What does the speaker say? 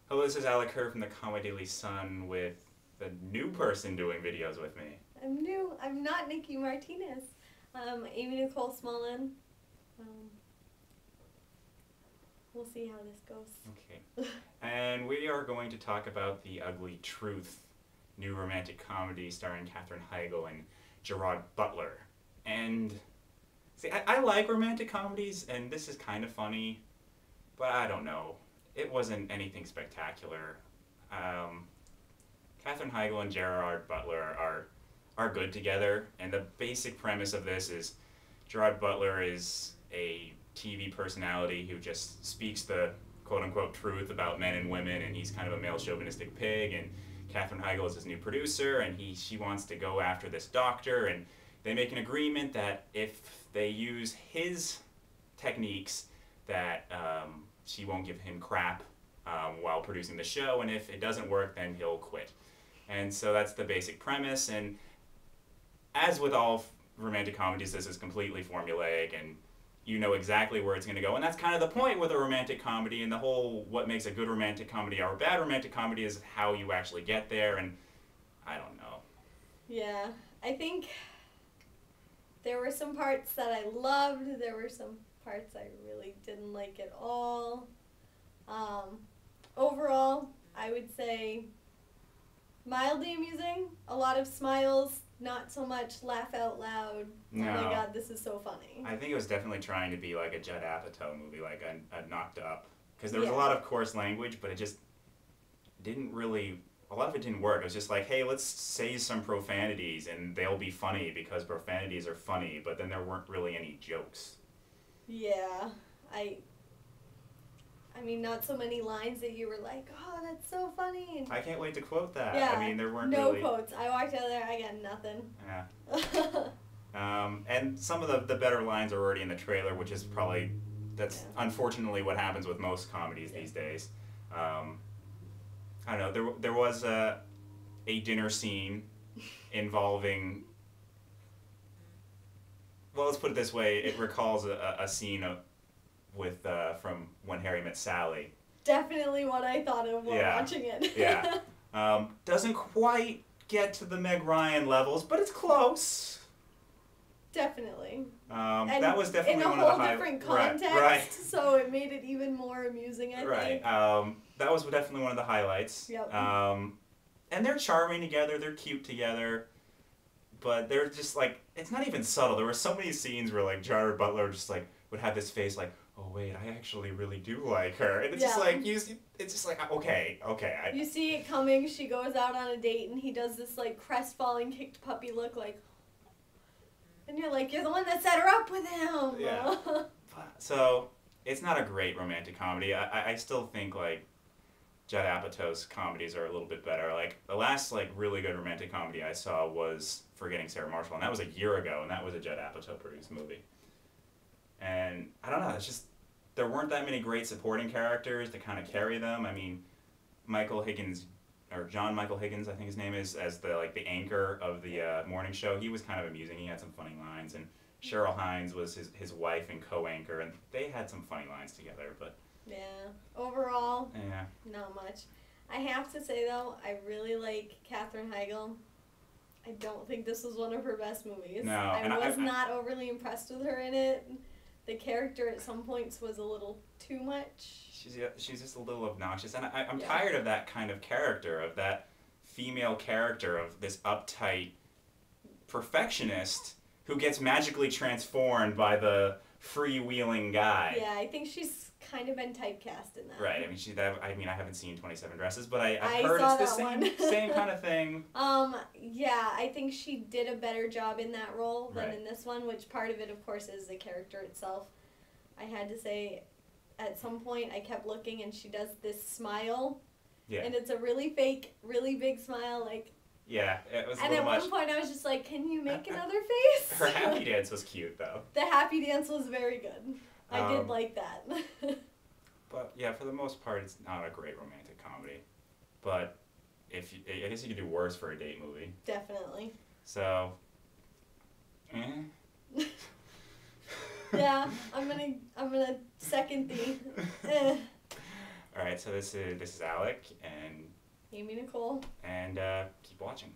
Hello, this is Alec Kerr from the Conway Daily Sun with the new person doing videos with me. I'm new. I'm not Nikki Martinez. Amy-Nicole Smullen. We'll see how this goes. Okay. And we are going to talk about The Ugly Truth, new romantic comedy starring Katherine Heigl and Gerard Butler. And see, I like romantic comedies, and this is kind of funny, but I don't know. It wasn't anything spectacular. Katherine Heigl and Gerard Butler are good together, and the basic premise of this is Gerard Butler is a TV personality who just speaks the quote-unquote truth about men and women, and he's kind of a male chauvinistic pig, and Katherine Heigl is his new producer, and she wants to go after this doctor, and they make an agreement that if they use his techniques that she won't give him crap while producing the show, and if it doesn't work, then he'll quit. And so that's the basic premise, and as with all romantic comedies, this is completely formulaic, and you know exactly where it's going to go, and that's kind of the point with a romantic comedy, and the whole what makes a good romantic comedy or a bad romantic comedy is how you actually get there, and I don't know. Yeah, I think there were some parts that I loved, there were some parts I really didn't like at all. Overall, I would say mildly amusing, a lot of smiles, not so much laugh out loud. No. Oh my god, this is so funny. I think it was definitely trying to be like a Judd Apatow movie, like a Knocked Up, because there was Yeah. a lot of coarse language, but it just didn't really, a lot of it didn't work. It was just like, hey, let's say some profanities and they'll be funny because profanities are funny, but then there weren't really any jokes. Yeah, I mean, not so many lines that you were like, oh, that's so funny. And I can't wait to quote that. yeah, I mean, there weren't no really... quotes. I walked out of there, I got nothing. Yeah. And some of the better lines are already in the trailer, which is probably, that's unfortunately what happens with most comedies these days. I don't know, there was a dinner scene involving, well, let's put it this way, it recalls a scene with from When Harry Met Sally. Definitely what I thought of while watching it. Yeah. Doesn't quite get to the Meg Ryan levels, but it's close. Definitely. And that was definitely in one a of whole the different context, right. So it made it even more amusing, I think. That was definitely one of the highlights. Yep. And they're charming together, they're cute together, but they're just like, it's not even subtle. There were so many scenes where like Gerard Butler just like would have this face like, oh wait, I actually really do like her, and it's just like it's just like okay. You see it coming. She goes out on a date, and he does this like crestfallen, kicked puppy look, like, and you're like, you're the one that set her up with him. Yeah. So it's not a great romantic comedy. I still think like Judd Apatow's comedies are a little bit better. Like the last like really good romantic comedy I saw was Forgetting Sarah Marshall, and that was a year ago, and that was a Judd Apatow produced movie. And I don't know, it's just, there weren't that many great supporting characters to kind of carry them. I mean, Michael Higgins, or John Michael Higgins, I think his name is, as the anchor of the morning show, he was kind of amusing. He had some funny lines, and Cheryl Hines was his wife and co-anchor, and they had some funny lines together, but... Yeah, overall, yeah, not much. I have to say, though, I really like Katherine Heigl. I don't think this was one of her best movies. No, I was not overly impressed with her in it. The character at some points was a little too much. She's just a little obnoxious, and I'm tired of that kind of character, of that female character, of this uptight perfectionist who gets magically transformed by the freewheeling guy. Yeah, I think she's kind of been typecast in that. Right. I mean, I haven't seen 27 Dresses, but I've heard it's the same kind of thing. Yeah, I think she did a better job in that role than Right. in this one, which part of it, of course, is the character itself. I had to say, at some point, I kept looking, and she does this smile. Yeah. And it's a really fake, really big smile, like... Yeah, it was a and little much. at one point, I was just like, can you make another face? Her happy dance was cute, though. The happy dance was very good. I did like that. But yeah, for the most part, it's not a great romantic comedy. But I guess you could do worse for a date movie. Definitely. So, Yeah, I'm gonna second the. All right, so this is Alec, and Amy-Nicole. and keep watching.